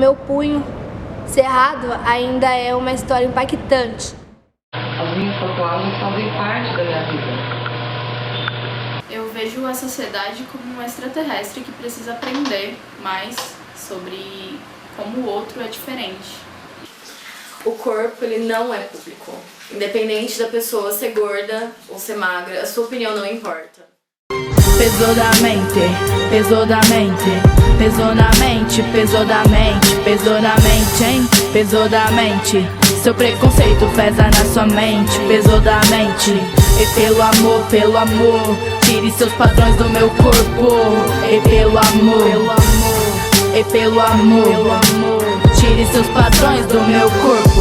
meu punho cerrado ainda é uma história impactante. As minhas tatuagens fazem parte da minha vida. Eu vejo a sociedade como um extraterrestre que precisa aprender mais sobre como o outro é diferente. O corpo, ele não é público. Independente da pessoa ser gorda ou ser magra, a sua opinião não importa. Pesou da mente, pesou da mente, pesou na mente, pesou da mente, pesou na mente, hein? Pesou da mente. Seu preconceito pesa na sua mente, pesou da mente. E pelo amor, tire seus padrões do meu corpo. E pelo amor, e pelo amor, tire seus padrões do meu corpo.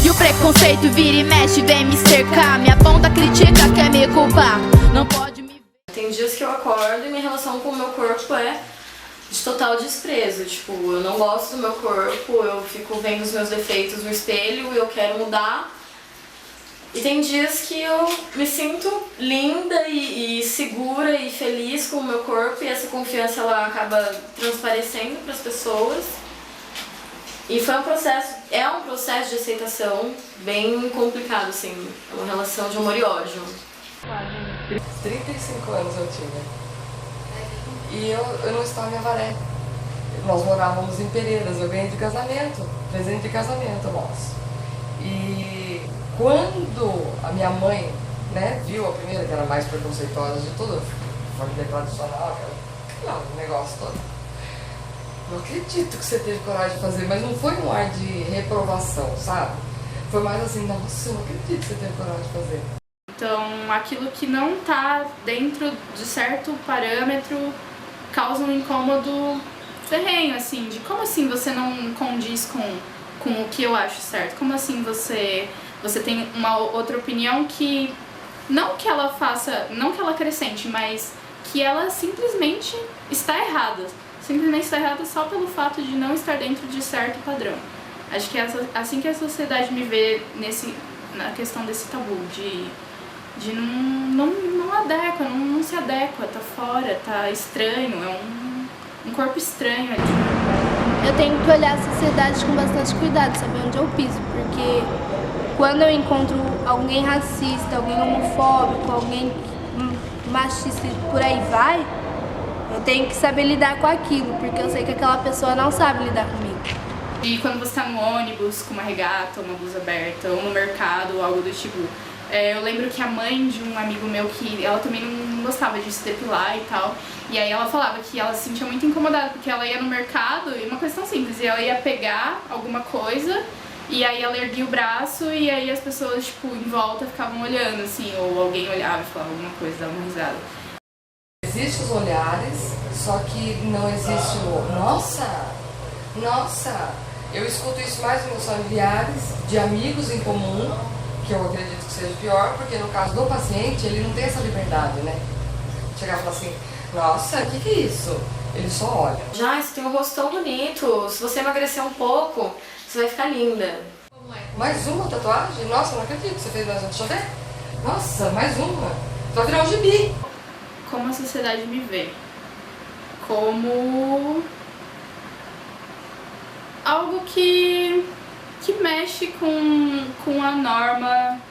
E o preconceito vira e mexe, vem me cercar. Minha ponta critica, quer me culpar. Não pode me... Tem dias que eu acordo e minha relação com o meu corpo é de total desprezo. Tipo, eu não gosto do meu corpo, eu fico vendo os meus defeitos no espelho e eu quero mudar. E tem dias que eu me sinto linda e segura e feliz com o meu corpo, e essa confiança ela acaba transparecendo para as pessoas. E foi um processo de aceitação bem complicado, assim, é uma relação de amor e ódio. 35 anos eu tinha. E eu não estava em Avaré. Nós morávamos em Pereiras, eu ganhei de casamento, presente de casamento nosso. E quando a minha mãe, né, viu a primeira, que era mais preconceituosa de tudo, família tradicional, aquele negócio todo. Não acredito que você teve coragem de fazer, mas não foi um ar de reprovação, sabe? Foi mais assim, nossa, eu não acredito que você teve coragem de fazer. Então, aquilo que não está dentro de certo parâmetro causa um incômodo ferrenho, assim, de como assim você não condiz com o que eu acho certo? Como assim você tem uma outra opinião que não que ela faça, não que ela acrescente, mas que ela simplesmente está errada. Simplesmente está errada só pelo fato de não estar dentro de certo padrão. Acho que é assim que a sociedade me vê na questão desse tabu, de não adequa, não se adequa, tá fora, tá estranho, é um corpo estranho ali. Eu tenho que olhar a sociedade com bastante cuidado, saber onde eu piso, porque quando eu encontro alguém racista, alguém homofóbico, alguém machista e por aí vai, eu tenho que saber lidar com aquilo, porque eu sei que aquela pessoa não sabe lidar comigo. E quando você tá no ônibus com uma regata, uma blusa aberta, ou no mercado, ou algo do tipo, eu lembro que a mãe de um amigo meu, que ela também não gostava de se depilar e tal, e aí ela falava que ela se sentia muito incomodada, porque ela ia no mercado, e uma coisa tão simples, e ela ia pegar alguma coisa, e aí ela erguia o braço, e aí as pessoas, tipo, em volta ficavam olhando, assim, ou alguém olhava e falava alguma coisa, dava uma risada. Existem os olhares, só que não existe o nossa, eu escuto isso mais nos meus familiares, de amigos em comum, que eu acredito que seja pior, porque no caso do paciente, ele não tem essa liberdade, né? Chegar e falar assim, nossa, o que é isso? Ele só olha. Já, você tem um rosto tão bonito, se você emagrecer um pouco, você vai ficar linda. Mais uma tatuagem? Nossa, não acredito que você fez mais uma, deixa eu ver. Nossa, mais uma. Tu vai virar um gibi. Como a sociedade me vê? Como algo que mexe com a norma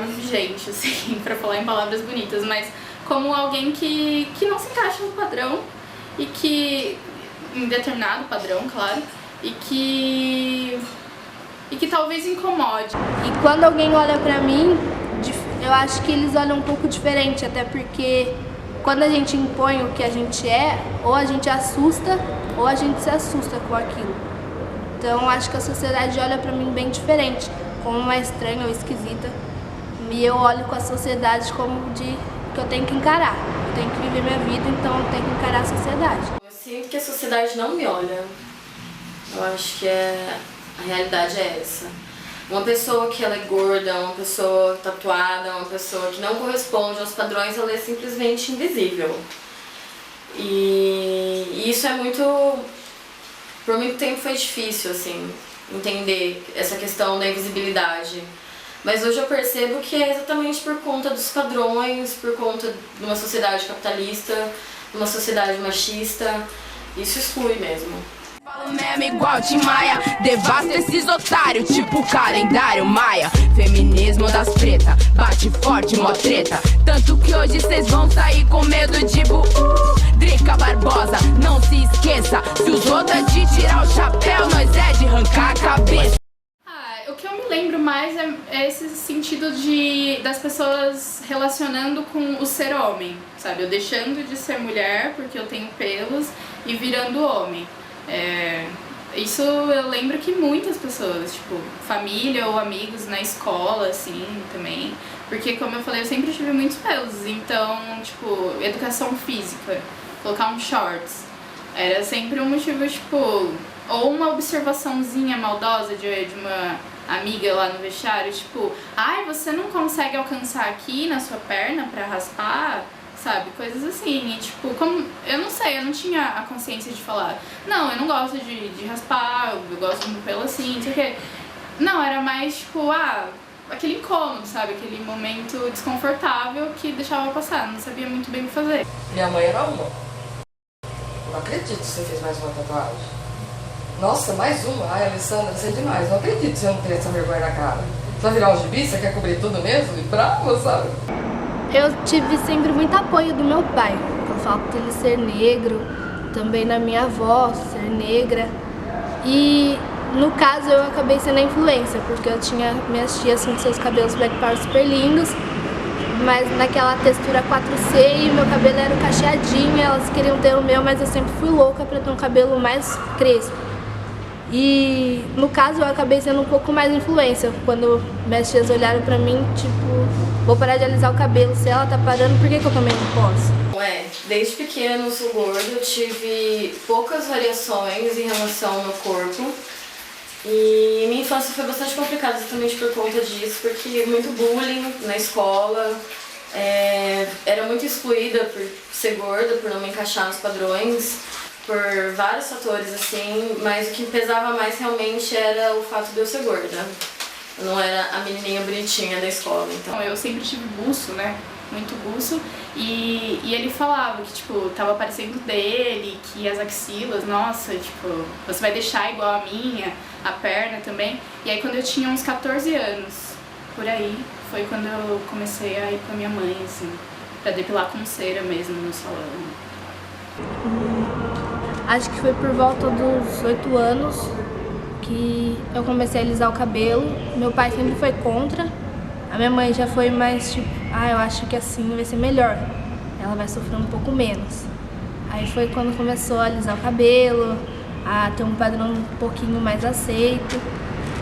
vigente, assim, pra falar em palavras bonitas, mas como alguém que não se encaixa no padrão e que, em determinado padrão, claro, e que talvez incomode. E quando alguém olha pra mim, eu acho que eles olham um pouco diferente, até porque quando a gente impõe o que a gente é, ou a gente assusta, ou a gente se assusta com aquilo. Então acho que a sociedade olha pra mim bem diferente, como uma estranha ou esquisita. E eu olho com a sociedade como que eu tenho que encarar. Eu tenho que viver minha vida, então eu tenho que encarar a sociedade. Eu sinto que a sociedade não me olha. Eu acho que a realidade é essa. Uma pessoa que ela é gorda, uma pessoa tatuada, uma pessoa que não corresponde aos padrões, ela é simplesmente invisível. E isso é muito... Por muito tempo foi difícil, assim, entender essa questão da invisibilidade. Mas hoje eu percebo que é exatamente por conta dos padrões, por conta de uma sociedade capitalista, de uma sociedade machista, Isso exclui mesmo. Falo mesmo igual Tim Maia, devasta esses otários, tipo calendário maia. Feminismo das preta, bate forte, mó treta. Tanto que hoje cês vão sair com medo de Drica Barbosa, não se esqueça, se os outros é de tirar o chapéu, nós é de arrancar a cabeça. O que eu me lembro mais é esse sentido das pessoas relacionando com o ser homem, sabe? Eu deixando de ser mulher porque eu tenho pelos e virando homem. Isso eu lembro que muitas pessoas, tipo, família ou amigos na escola, assim, também. Porque, como eu falei, eu sempre tive muitos pelos, então, tipo, educação física, colocar um shorts, era sempre um motivo, tipo, ou uma observaçãozinha maldosa de uma amiga lá no vestiário, tipo, ai, você não consegue alcançar aqui na sua perna pra raspar? Sabe, coisas assim, e tipo, como, eu não sei, eu não tinha a consciência de falar, não, eu não gosto de raspar, eu gosto de um pelo assim, não sei o que. Não, era mais tipo, aquele incômodo, sabe, aquele momento desconfortável que deixava passar, não sabia muito bem o que fazer. Minha mãe era uma. Não acredito que você fez mais uma tatuagem. Nossa, mais uma? Ai, Alessandra, você é demais, não acredito que você não tem essa vergonha na cara. Você vai virar um gibi, você quer cobrir tudo mesmo? E brava, sabe? Eu tive sempre muito apoio do meu pai, pelo fato dele ser negro, também da minha avó ser negra. E no caso eu acabei sendo a influência, porque eu tinha minhas tias com seus cabelos black power super lindos, mas naquela textura 4C e meu cabelo era cacheadinho, elas queriam ter o meu, mas eu sempre fui louca para ter um cabelo mais crespo. E no caso eu acabei sendo um pouco mais influência, quando minhas tias olharam pra mim, tipo, vou parar de alisar o cabelo, se ela tá parando, por que eu também não posso? Desde pequena eu sou gorda, eu tive poucas variações em relação ao meu corpo. E minha infância foi bastante complicada exatamente por conta disso, porque muito bullying na escola, era muito excluída por ser gorda, por não me encaixar nos padrões, por vários fatores assim, mas o que pesava mais realmente era o fato de eu ser gorda. Eu não era a menininha bonitinha da escola, então. Eu sempre tive buço, né? Muito buço, e ele falava que, tipo, tava parecendo dele, que as axilas, nossa, tipo, você vai deixar igual a minha, a perna também. E aí quando eu tinha uns 14 anos, por aí, foi quando eu comecei a ir com a minha mãe, assim, pra depilar com cera mesmo no salão. Acho que foi por volta dos 8 anos que eu comecei a alisar o cabelo. Meu pai sempre foi contra. A minha mãe já foi mais tipo, eu acho que assim vai ser melhor. Ela vai sofrer um pouco menos. Aí foi quando começou a alisar o cabelo, a ter um padrão um pouquinho mais aceito.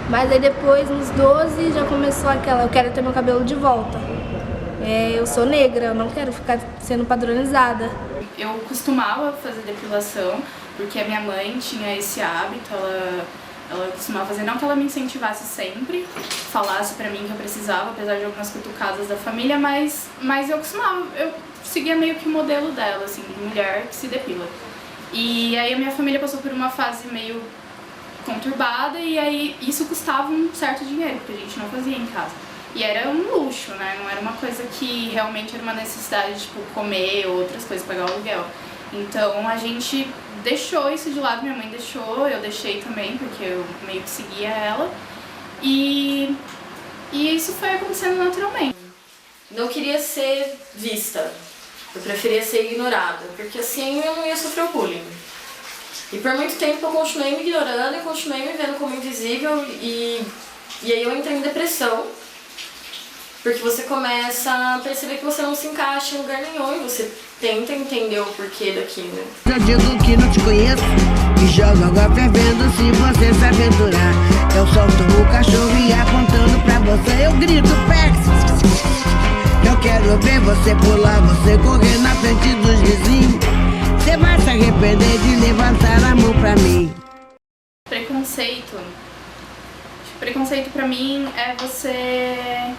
Mas aí depois, nos 12, já começou aquela, eu quero ter meu cabelo de volta. Eu sou negra, eu não quero ficar sendo padronizada. Eu costumava fazer depilação, porque a minha mãe tinha esse hábito, ela costumava fazer, não que ela me incentivasse sempre, falasse pra mim que eu precisava, apesar de algumas cutucadas da família, mas eu seguia meio que o modelo dela, assim, de mulher que se depila. E aí a minha família passou por uma fase meio conturbada e aí isso custava um certo dinheiro, porque a gente não fazia em casa. E era um luxo, né? Não era uma coisa que realmente era uma necessidade, tipo, comer ou outras coisas, pagar o aluguel. Então a gente deixou isso de lado, minha mãe deixou, eu deixei também, porque eu meio que seguia ela. E isso foi acontecendo naturalmente. Não queria ser vista, eu preferia ser ignorada, porque assim eu não ia sofrer o bullying. E por muito tempo eu continuei me ignorando e continuei me vendo como invisível e aí eu entrei em depressão. Porque você começa a perceber que você não se encaixa em lugar nenhum e você tenta entender o porquê daquilo. Eu digo que não te conheço e jogo água fervendo se você se aventurar. Eu solto o cachorro e apontando pra você eu grito Pex. Eu quero ver você pular, você correr na frente dos vizinhos. Você vai se arrepender de levantar a mão pra mim. Preconceito pra mim é você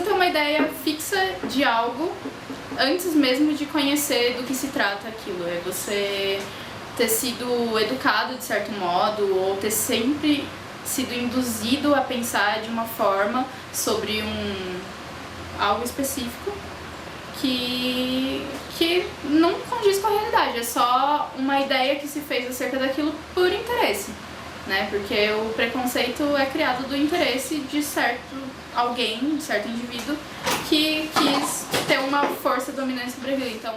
ter uma ideia fixa de algo antes mesmo de conhecer do que se trata aquilo. É você ter sido educado de certo modo ou ter sempre sido induzido a pensar de uma forma sobre algo específico que não condiz com a realidade, é só uma ideia que se fez acerca daquilo por interesse, né? Porque o preconceito é criado do interesse de certo alguém, de certo indivíduo que quis ter uma força dominante sobre aquilo. Então,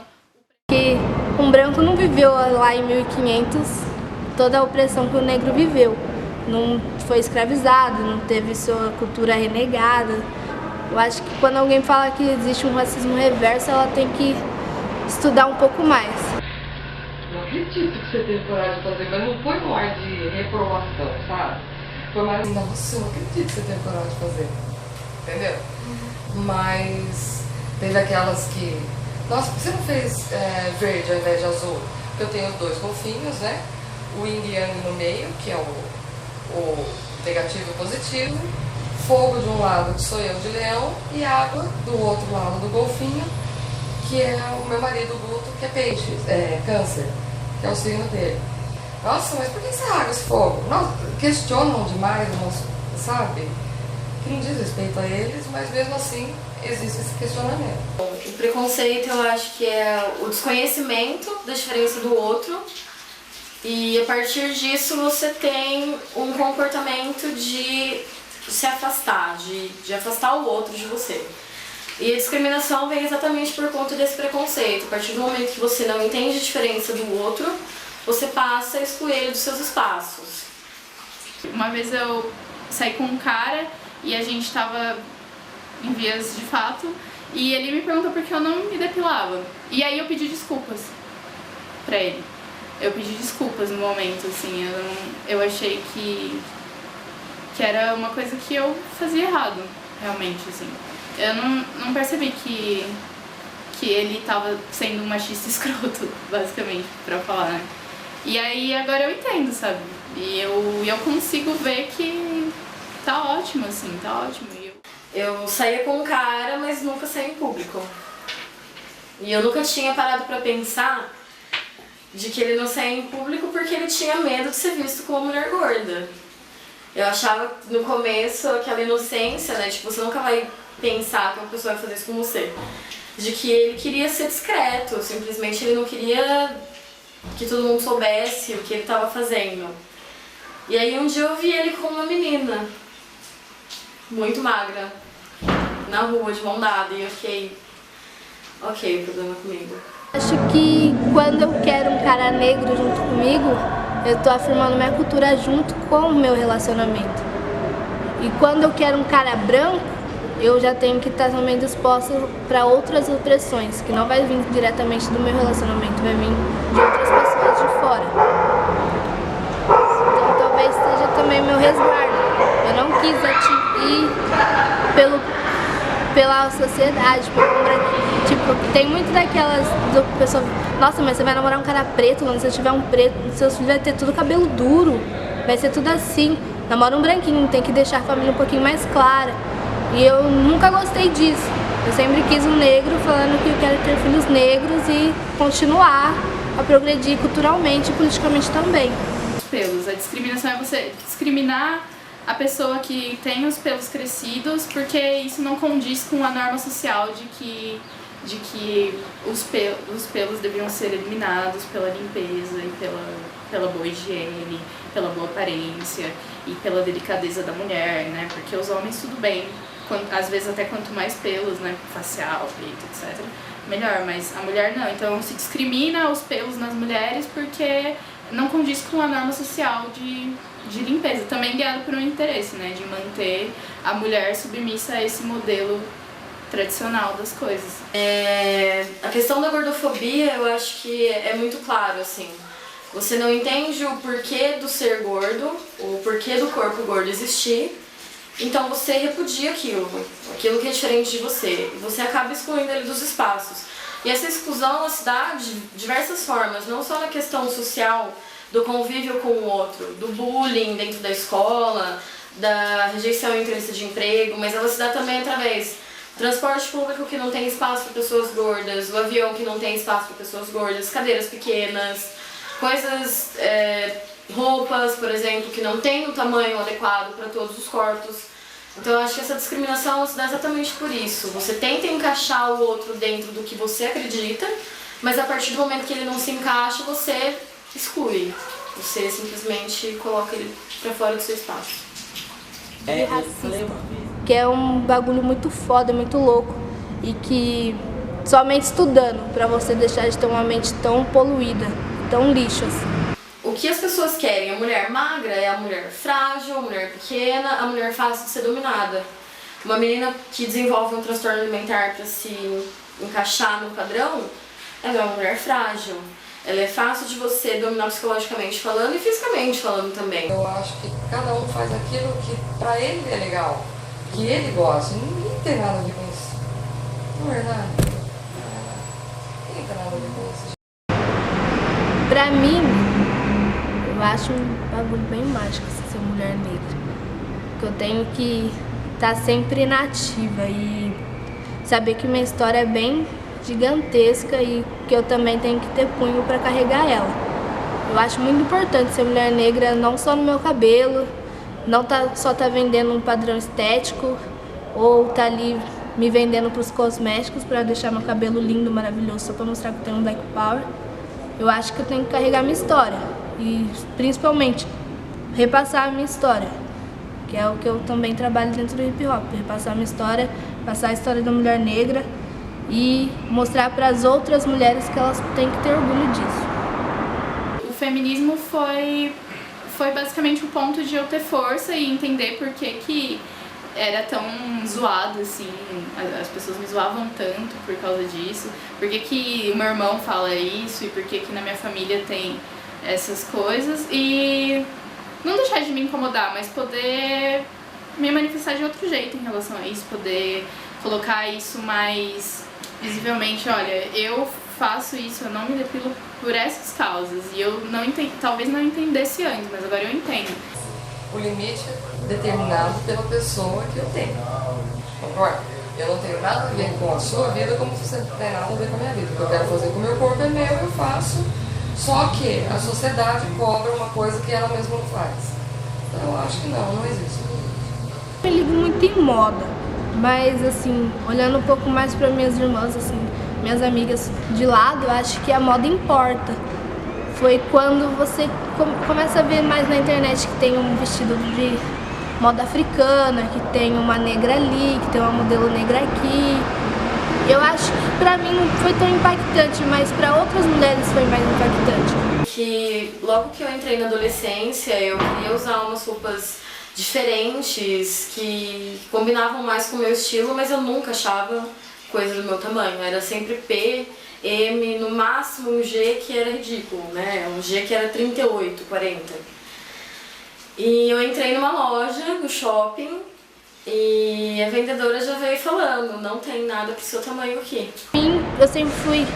que um branco não viveu lá em 1500 toda a opressão que o negro viveu. Não foi escravizado, não teve sua cultura renegada. Eu acho que quando alguém fala que existe um racismo reverso, ela tem que estudar um pouco mais. Não acredito que você teve coragem de fazer, mas não foi um ar de reprovação, sabe? Foi mais assim, nossa, eu não acredito que você teve coragem de fazer. Entendeu? Mas teve aquelas que... Nossa, por que você não fez verde ao invés de azul? Porque eu tenho os dois golfinhos, né? O yin e yang no meio, que é o negativo e o positivo. Fogo de um lado, que sou eu de leão, e água do outro lado do golfinho, que é o meu marido Guto, que é peixe, câncer, que é o signo dele. Nossa, mas por que essa água, esse fogo? Nossa, questionam demais, sabe? Quem diz respeito a eles, mas mesmo assim existe esse questionamento. O preconceito, eu acho que é o desconhecimento da diferença do outro, e a partir disso você tem um comportamento de se afastar, de afastar o outro de você. E a discriminação vem exatamente por conta desse preconceito. A partir do momento que você não entende a diferença do outro, você passa a excluir ele dos seus espaços. uma vez eu saí com um cara e a gente tava em vias de fato e ele me perguntou por que eu não me depilava. E aí eu pedi desculpas pra ele. Eu pedi desculpas no momento, assim, eu achei que era uma coisa que eu fazia errado, realmente, assim. Eu não percebi que ele tava sendo um machista escroto, basicamente, pra falar, né? E aí agora eu entendo, sabe? E eu consigo ver que tá ótimo, assim, tá ótimo. Eu saía com um cara, mas nunca saía em público. E eu nunca tinha parado pra pensar de que ele não saía em público porque ele tinha medo de ser visto como uma mulher gorda. Eu achava no começo aquela inocência, né? Tipo, você nunca vai pensar que uma pessoa vai fazer isso com você. De que ele queria ser discreto, simplesmente ele não queria que todo mundo soubesse o que ele estava fazendo. E aí um dia eu vi ele com uma menina, muito magra, na rua, de mão dada, e eu fiquei, ok, o problema é comigo. Acho que quando eu quero um cara negro junto comigo, eu tô afirmando minha cultura junto com o meu relacionamento. E quando eu quero um cara branco, eu já tenho que estar também disposta para outras opressões, que não vai vir diretamente do meu relacionamento, vai vir de outras pessoas de fora. Então talvez seja também meu resguardo. Eu não quis ir pela sociedade, tipo, tem muito daquelas pessoas, nossa, mas você vai namorar um cara preto, quando você tiver um preto, seus filhos vai ter tudo cabelo duro, vai ser tudo assim. Namora um branquinho, tem que deixar a família um pouquinho mais clara. E eu nunca gostei disso. Eu sempre quis um negro, falando que eu quero ter filhos negros e continuar a progredir culturalmente e politicamente também. Os pelos, a discriminação é você discriminar a pessoa que tem os pelos crescidos, porque isso não condiz com a norma social de que os pelos deveriam ser eliminados pela limpeza e pela boa higiene, pela boa aparência e pela delicadeza da mulher, né? Porque os homens tudo bem, às vezes até quanto mais pelos, né? Facial, peito, etc., melhor, mas a mulher não. Então se discrimina os pelos nas mulheres porque não condiz com a norma social de limpeza, também guiado por um interesse, né, de manter a mulher submissa a esse modelo tradicional das coisas. A questão da gordofobia, eu acho que é muito claro, assim. Você não entende o porquê do ser gordo, o porquê do corpo gordo existir, então você repudia aquilo que é diferente de você, e você acaba excluindo ele dos espaços. E essa exclusão ela se dá de diversas formas, não só na questão social, do convívio com o outro, do bullying dentro da escola, da rejeição em entrevista de emprego, mas ela se dá também através do transporte público que não tem espaço para pessoas gordas, o avião que não tem espaço para pessoas gordas, cadeiras pequenas, coisas, roupas, por exemplo, que não tem o tamanho adequado para todos os corpos. Então eu acho que essa discriminação se dá exatamente por isso. Você tenta encaixar o outro dentro do que você acredita, mas a partir do momento que ele não se encaixa, você exclui. Você simplesmente coloca ele pra fora do seu espaço. De racista, que é um bagulho muito foda, muito louco, e que somente estudando pra você deixar de ter uma mente tão poluída, tão lixo assim. O que as pessoas querem? A mulher magra é a mulher frágil, a mulher pequena, a mulher fácil de ser dominada. Uma menina que desenvolve um transtorno alimentar para se encaixar no padrão, ela é uma mulher frágil. Ela é fácil de você dominar psicologicamente falando e fisicamente falando também. Eu acho que cada um faz aquilo que pra ele é legal, que ele gosta. Ninguém tem nada a ver com isso. Não é verdade? Ninguém tem nada a ver com isso. Pra mim, eu acho um bagulho bem mágico ser mulher negra. Que eu tenho que estar sempre nativa e saber que minha história é bem gigantesca e que eu também tenho que ter punho para carregar ela. Eu acho muito importante ser mulher negra, não só no meu cabelo, não só tá vendendo um padrão estético ou tá ali me vendendo para os cosméticos para deixar meu cabelo lindo, maravilhoso, só para mostrar que eu tenho um black power. Eu acho que eu tenho que carregar minha história e principalmente repassar a minha história, que é o que eu também trabalho dentro do hip hop, repassar a minha história, passar a história da mulher negra e mostrar para as outras mulheres que elas têm que ter orgulho disso. O feminismo foi basicamente o ponto de eu ter força e entender por que era tão zoado, assim, as pessoas me zoavam tanto por causa disso, por que o meu irmão fala isso e por que na minha família tem essas coisas, e não deixar de me incomodar, mas poder me manifestar de outro jeito em relação a isso, poder colocar isso mais visivelmente. Olha, eu faço isso, eu não me depilo por essas causas, e eu não talvez não entendesse antes, mas agora eu entendo. O limite é determinado pela pessoa que eu tenho. Concorda? Eu não tenho nada a ver com a sua vida, como você não tem nada a ver com a minha vida. O que eu quero fazer com o meu corpo é meu, eu faço. Só que a sociedade cobra uma coisa que ela mesma não faz. Então eu acho que não existe. Eu me ligo muito em moda, mas assim, olhando um pouco mais para minhas irmãs, assim, minhas amigas de lado, eu acho que a moda importa. Foi quando você começa a ver mais na internet que tem um vestido de moda africana, que tem uma negra ali, que tem uma modelo negra aqui. Eu acho que pra mim não foi tão impactante, mas pra outras mulheres foi mais impactante. Que logo que eu entrei na adolescência, eu queria usar umas roupas diferentes, que combinavam mais com o meu estilo, mas eu nunca achava coisa do meu tamanho. Era sempre P, M, no máximo um G que era ridículo, né? Um G que era 38, 40. E eu entrei numa loja, no shopping, e a vendedora já veio falando, não tem nada pro seu tamanho aqui. Eu sempre fui,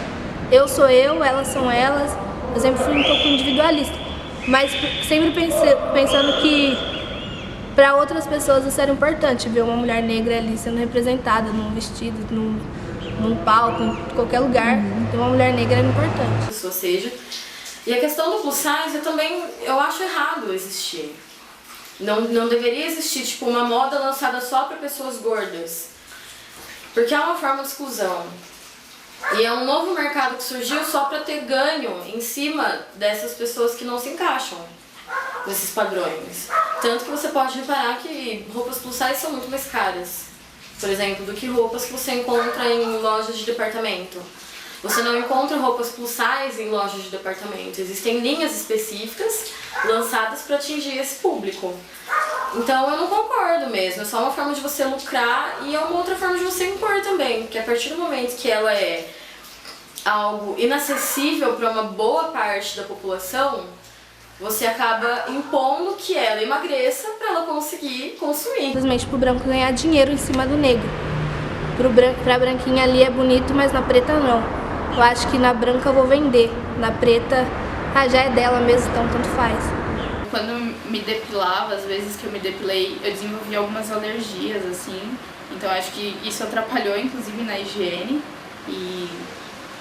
eu sou eu, elas são elas, eu sempre fui um pouco individualista, mas sempre pensando que para outras pessoas isso era importante, ver uma mulher negra ali sendo representada num vestido, num palco, em qualquer lugar, ter uma mulher negra era importante. Ou seja, e a questão do plus size eu acho errado existir. Não deveria existir tipo uma moda lançada só para pessoas gordas, porque é uma forma de exclusão. E é um novo mercado que surgiu só para ter ganho em cima dessas pessoas que não se encaixam nesses padrões. Tanto que você pode reparar que roupas plus size são muito mais caras, por exemplo, do que roupas que você encontra em lojas de departamento. Você não encontra roupas plus size em lojas de departamento. Existem linhas específicas lançadas para atingir esse público. Então eu não concordo mesmo, é só uma forma de você lucrar e é uma outra forma de você impor também, porque a partir do momento que ela é algo inacessível para uma boa parte da população, você acaba impondo que ela emagreça para ela conseguir consumir. Simplesmente pro branco ganhar dinheiro em cima do negro. Pra branquinha ali é bonito, mas na preta não. Eu acho que na branca eu vou vender, na preta já é dela mesmo, então tanto faz. Quando eu me depilava, às vezes que eu me depilei, eu desenvolvi algumas alergias, assim. Então acho que isso atrapalhou, inclusive, na higiene. E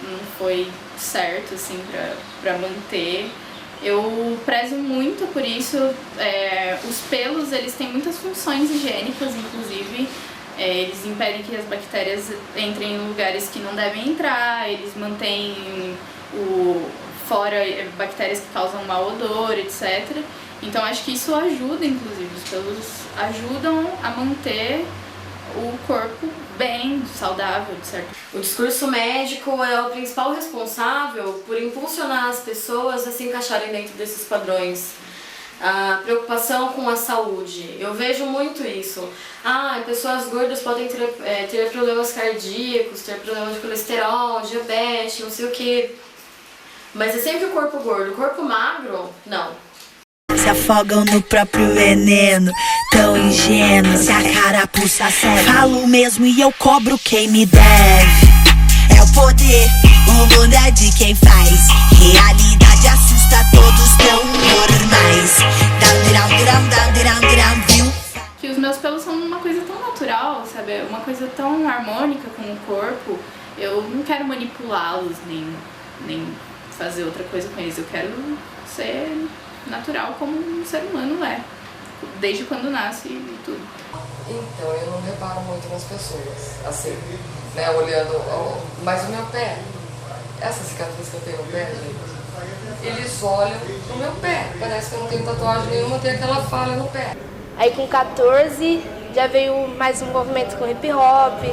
não foi certo, assim, pra manter Eu prezo muito por isso. Os pelos, eles têm muitas funções higiênicas, inclusive. Eles impedem que as bactérias entrem em lugares que não devem entrar, eles mantêm fora bactérias que causam mau odor, etc. Então acho que isso ajuda, inclusive, os pelos ajudam a manter o corpo bem, saudável, certo? O discurso médico é o principal responsável por impulsionar as pessoas a se encaixarem dentro desses padrões. A preocupação com a saúde, eu vejo muito isso. Pessoas gordas podem ter problemas cardíacos, ter problema de colesterol, diabetes, não sei o que. Mas é sempre o corpo gordo, o corpo magro, não. Se afogam no próprio veneno, tão ingênuo. Se a carapuça serve, falo mesmo e eu cobro quem me deve. É o poder, o mundo é de quem faz. Realidade assusta, todos tão normais. Viu? Que os meus pelos são uma coisa tão natural, sabe? Uma coisa tão harmônica com o corpo. Eu não quero manipulá-los, nem fazer outra coisa com eles. Eu quero ser natural como um ser humano é, desde quando nasce e tudo. Então, eu não reparo muito nas pessoas, assim, né, olhando, mas o meu pé, essa cicatriz que eu tenho no pé, gente, eles olham pro meu pé, parece que eu não tenho tatuagem nenhuma, tem aquela falha no pé. Aí com 14 já veio mais um movimento com hip hop,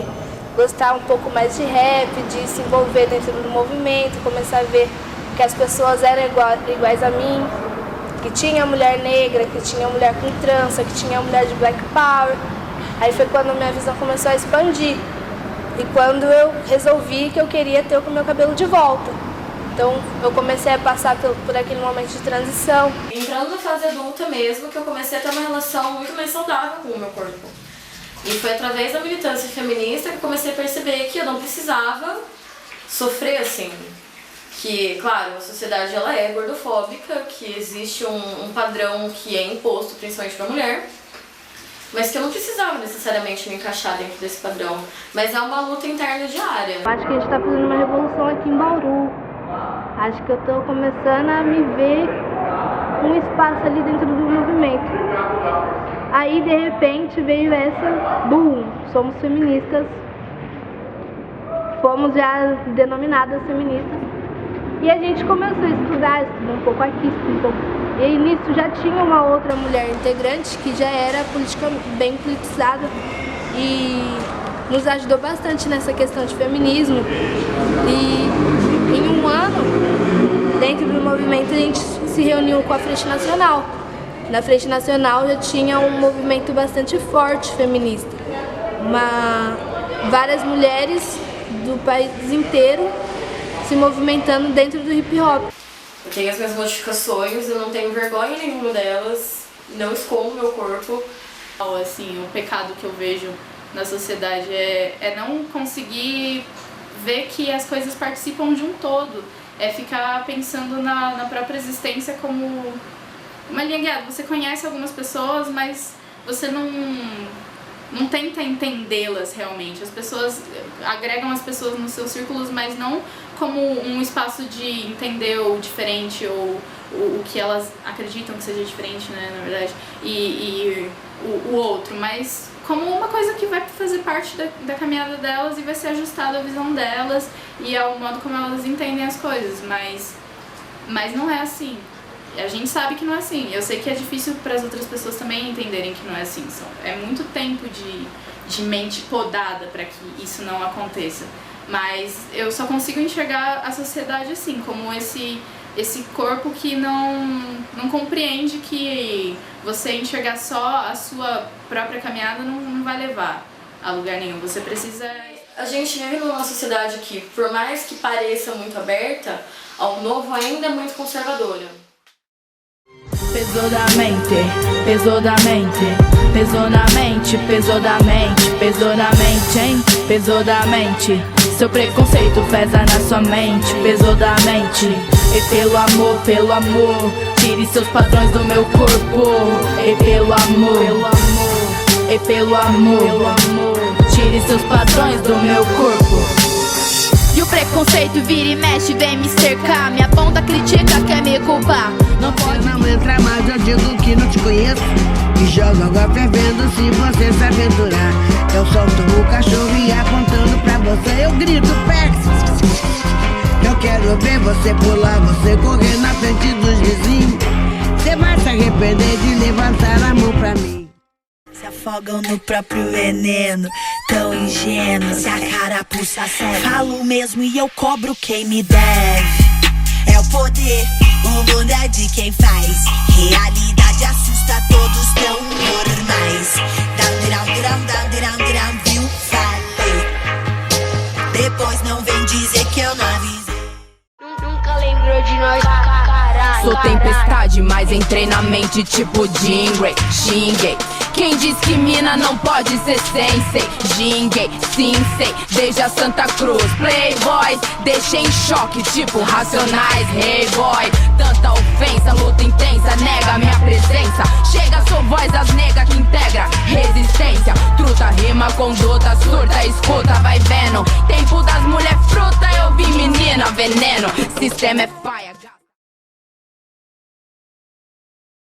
gostar um pouco mais de rap, de se envolver dentro do movimento, começar a ver que as pessoas eram iguais a mim, que tinha mulher negra, que tinha mulher com trança, que tinha mulher de Black Power. Aí foi quando minha visão começou a expandir. E quando eu resolvi que eu queria ter o meu cabelo de volta. Então eu comecei a passar por aquele momento de transição. Entrando na fase adulta mesmo, que eu comecei a ter uma relação muito mais saudável com o meu corpo. E foi através da militância feminista que eu comecei a perceber que eu não precisava sofrer assim. Que, claro, a sociedade ela é gordofóbica, que existe um padrão que é imposto principalmente para a mulher, mas que eu não precisava necessariamente me encaixar dentro desse padrão. Mas é uma luta interna diária. Acho que a gente está fazendo uma revolução aqui em Bauru. Acho que eu estou começando a me ver um espaço ali dentro do movimento. Aí, de repente, veio essa, boom, somos feministas. Fomos já denominadas feministas. E a gente começou a estudar um pouco aqui, um pouco. E aí, nisso já tinha uma outra mulher integrante que já era bem politizada e nos ajudou bastante nessa questão de feminismo. E em um ano, dentro do movimento, a gente se reuniu com a Frente Nacional. Na Frente Nacional já tinha um movimento bastante forte feminista. Várias mulheres do país inteiro se movimentando dentro do hip hop. Eu tenho as minhas modificações, eu não tenho vergonha nenhuma delas, não escondo meu corpo. Assim, o pecado que eu vejo na sociedade é não conseguir ver que as coisas participam de um todo. É ficar pensando na própria existência como uma linha guiada. Você conhece algumas pessoas, mas você não tenta entendê-las realmente. As pessoas agregam as pessoas nos seus círculos, mas não como um espaço de entender o diferente ou o que elas acreditam que seja diferente, né, na verdade, e o outro, mas como uma coisa que vai fazer parte da caminhada delas e vai ser ajustada à visão delas e ao modo como elas entendem as coisas, mas não é assim. A gente sabe que não é assim. Eu sei que é difícil para as outras pessoas também entenderem que não é assim. É muito tempo de mente podada para que isso não aconteça. Mas eu só consigo enxergar a sociedade assim, como esse corpo que não compreende que você enxergar só a sua própria caminhada não vai levar a lugar nenhum. Você precisa... A gente vive numa sociedade que, por mais que pareça muito aberta, ao novo ainda é muito conservadora. Pesou da mente, pesou da mente, pesou na mente, pesou da mente, pesou na mente, hein? Pesou da mente, seu preconceito pesa na sua mente, pesou da mente. E pelo amor, tire seus padrões do meu corpo. E pelo amor, e pelo amor, tire seus padrões do meu corpo. E o preconceito vira e mexe, vem me cercar. Minha ponta critica, quer me culpar. Não pode não entra mais, eu digo que não te conheço. E jogo água fervendo se você se aventurar. Eu solto o cachorro e apontando pra você eu grito Pex. Eu quero ver você pular, você correr na frente dos vizinhos. Você vai se arrepender de levantar a mão pra mim. Se afogam no próprio veneno, tão ingênuo. Se a carapuça serve, falo mesmo e eu cobro quem me deve. É o poder, o mundo é de quem faz. Realidade assusta, todos tão normais. Down, viu? Falei. Depois não vem dizer que eu não avisei. Nunca lembrou de nós, caralho. Sou tempestade, mas entrei na mente tipo Jingrey, xinguei. Quem diz que mina não pode ser sensei? Jinguei, sim sei, desde a Santa Cruz. Playboys, deixei em choque tipo Racionais, hey boy. Tanta ofensa, luta intensa, nega minha presença. Chega, sou voz das negas que integra resistência. Truta, rima, conduta, surta, escuta, vai vendo. Tempo das mulher fruta, eu vi menina, veneno. Sistema é paia.